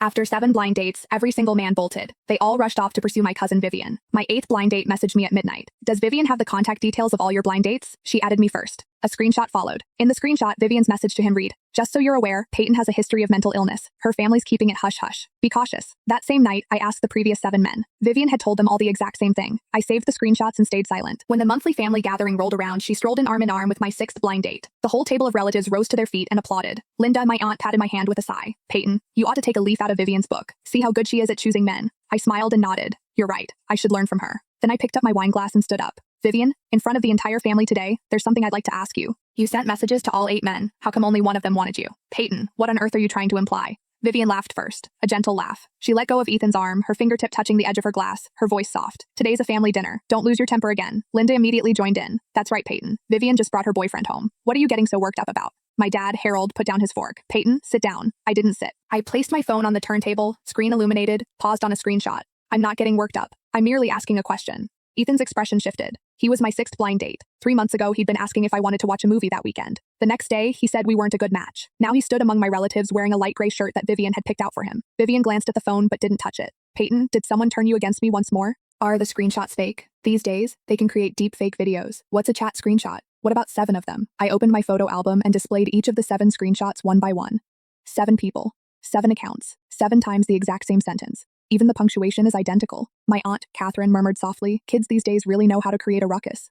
After 7 blind dates, every single man bolted. They all rushed off to pursue my cousin Vivian. My 8th blind date messaged me at midnight. Does Vivian have the contact details of all your blind dates? She added me first. A screenshot followed. In the screenshot, Vivian's message to him read, "Just so you're aware, Peyton has a history of mental illness. Her family's keeping it hush-hush. Be cautious." That same night, I asked the previous 7 men. Vivian had told them all the exact same thing. I saved the screenshots and stayed silent. When the monthly family gathering rolled around, she strolled in arm with my 6th blind date. The whole table of relatives rose to their feet and applauded. Linda, my aunt, patted my hand with a sigh. "Peyton, you ought to take a leaf out of Vivian's book. See how good she is at choosing men." I smiled and nodded. "You're right. I should learn from her." Then I picked up my wine glass and stood up. "Vivian, in front of the entire family today, there's something I'd like to ask you. You sent messages to all 8 men. How come only one of them wanted you? Peyton, what on earth are you trying to imply?" Vivian laughed first, a gentle laugh. She let go of Ethan's arm, her fingertip touching the edge of her glass, her voice soft. "Today's a family dinner. Don't lose your temper again." Linda immediately joined in. "That's right, Peyton. Vivian just brought her boyfriend home. What are you getting so worked up about?" My dad, Harold, put down his fork. "Peyton, sit down." I didn't sit. I placed my phone on the turntable, screen illuminated, paused on a screenshot. "I'm not getting worked up. I'm merely asking a question." Ethan's expression shifted. He was my 6th blind date. 3 months ago, he'd been asking if I wanted to watch a movie that weekend. The next day, he said we weren't a good match. Now he stood among my relatives wearing a light gray shirt that Vivian had picked out for him. Vivian glanced at the phone but didn't touch it. "Peyton, did someone turn you against me once more? Are the screenshots fake? These days, they can create deep fake videos. What's a chat screenshot? What about 7 of them?" I opened my photo album and displayed each of the 7 screenshots one by one. 7 people, 7 accounts, 7 times the exact same sentence. Even the punctuation is identical. My aunt, Catherine, murmured softly, "Kids these days really know how to create a ruckus."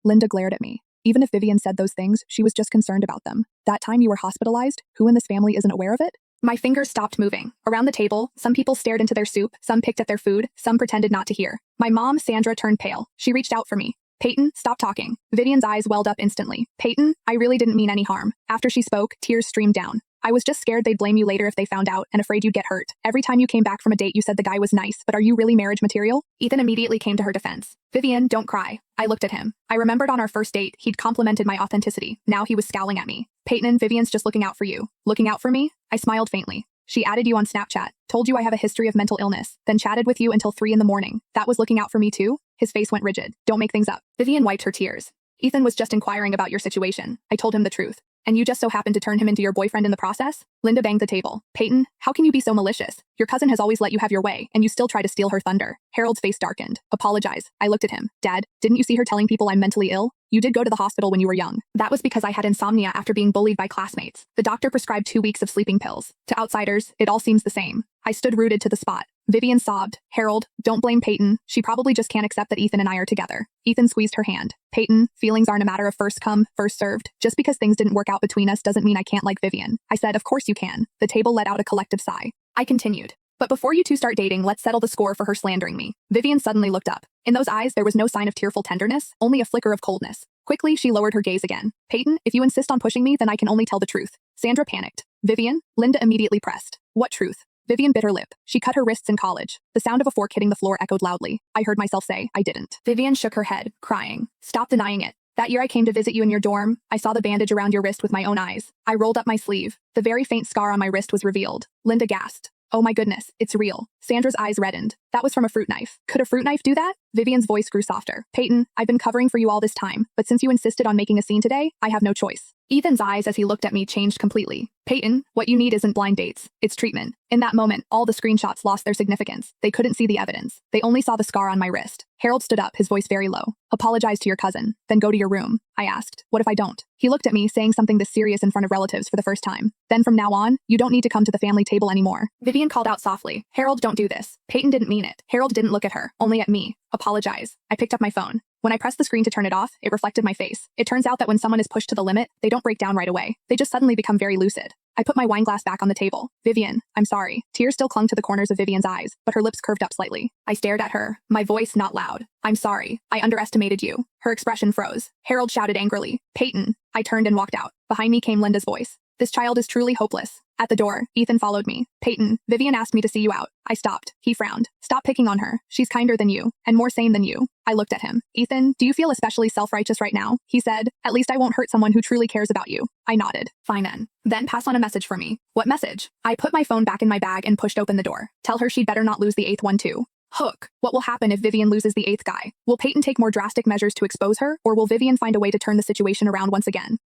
Linda glared at me. "Even if Vivian said those things, she was just concerned about them. That time you were hospitalized, who in this family isn't aware of it?" My fingers stopped moving. Around the table, some people stared into their soup, some picked at their food, some pretended not to hear. My mom, Sandra, turned pale. She reached out for me. "Peyton, stop talking." Vivian's eyes welled up instantly. "Peyton, I really didn't mean any harm." After she spoke, tears streamed down. "I was just scared they'd blame you later if they found out, and afraid you'd get hurt. Every time you came back from a date you said the guy was nice, but are you really marriage material?" Ethan immediately came to her defense. "Vivian, don't cry." I looked at him. I remembered on our first date, he'd complimented my authenticity. Now he was scowling at me. "Peyton, Vivian's just looking out for you." "Looking out for me?" I smiled faintly. "She added you on Snapchat, told you I have a history of mental illness, then chatted with you until 3 in the morning. That was looking out for me too?" His face went rigid. "Don't make things up." Vivian wiped her tears. "Ethan was just inquiring about your situation." I told him the truth. "And you just so happened to turn him into your boyfriend in the process?" Linda banged the table. "Peyton, how can you be so malicious? Your cousin has always let you have your way, and you still try to steal her thunder." Harold's face darkened. "Apologize." I looked at him. "Dad, didn't you see her telling people I'm mentally ill? You did go to the hospital when you were young." "That was because I had insomnia after being bullied by classmates. The doctor prescribed 2 weeks of sleeping pills. To outsiders, it all seems the same." I stood rooted to the spot. Vivian sobbed. "Harold, don't blame Peyton. She probably just can't accept that Ethan and I are together." Ethan squeezed her hand. "Peyton, feelings aren't a matter of first come, first served. Just because things didn't work out between us doesn't mean I can't like Vivian." I said, "Of course you can." The table let out a collective sigh. I continued. "But before you two start dating, let's settle the score for her slandering me." Vivian suddenly looked up. In those eyes, there was no sign of tearful tenderness, only a flicker of coldness. Quickly, she lowered her gaze again. "Peyton, if you insist on pushing me, then I can only tell the truth." Sandra panicked. "Vivian?" Linda immediately pressed. "What truth?" Vivian bit her lip. She cut her wrists in college. The sound of a fork hitting the floor echoed loudly. I heard myself say, "I didn't." Vivian shook her head, crying. "Stop denying it. That year I came to visit you in your dorm. I saw the bandage around your wrist with my own eyes. I rolled up my sleeve. The very faint scar on my wrist was revealed." Linda gasped. "Oh my goodness, it's real." Sandra's eyes reddened. "That was from a fruit knife. Could a fruit knife do that?" Vivian's voice grew softer. "Peyton, I've been covering for you all this time, but since you insisted on making a scene today, I have no choice." Ethan's eyes as he looked at me changed completely. "Peyton, what you need isn't blind dates. It's treatment." In that moment, all the screenshots lost their significance. They couldn't see the evidence. They only saw the scar on my wrist. Harold stood up, his voice very low. "Apologize to your cousin, then go to your room." I asked, "What if I don't?" He looked at me, saying something this serious in front of relatives for the first time. "Then from now on, you don't need to come to the family table anymore." Vivian called out softly, "Harold, don't do this." Peyton didn't mean it. Harold didn't look at her, only at me. "Apologize." I picked up my phone. When I pressed the screen to turn it off, it reflected my face. It turns out that when someone is pushed to the limit, they don't break down right away. They just suddenly become very lucid. I put my wine glass back on the table. "Vivian, I'm sorry." Tears still clung to the corners of Vivian's eyes, but her lips curved up slightly. I stared at her, my voice not loud. "I'm sorry. I underestimated you." Her expression froze. Harold shouted angrily, "Peyton." I turned and walked out. Behind me came Linda's voice. "This child is truly hopeless." At the door, Ethan followed me. "Peyton, Vivian asked me to see you out." I stopped. He frowned. "Stop picking on her. She's kinder than you, and more sane than you." I looked at him. "Ethan, do you feel especially self-righteous right now?" He said, "At least I won't hurt someone who truly cares about you." I nodded. "Fine then. Then pass on a message for me." "What message?" I put my phone back in my bag and pushed open the door. "Tell her she'd better not lose the 8th one too." Hook. What will happen if Vivian loses the 8th guy? Will Peyton take more drastic measures to expose her, or will Vivian find a way to turn the situation around once again?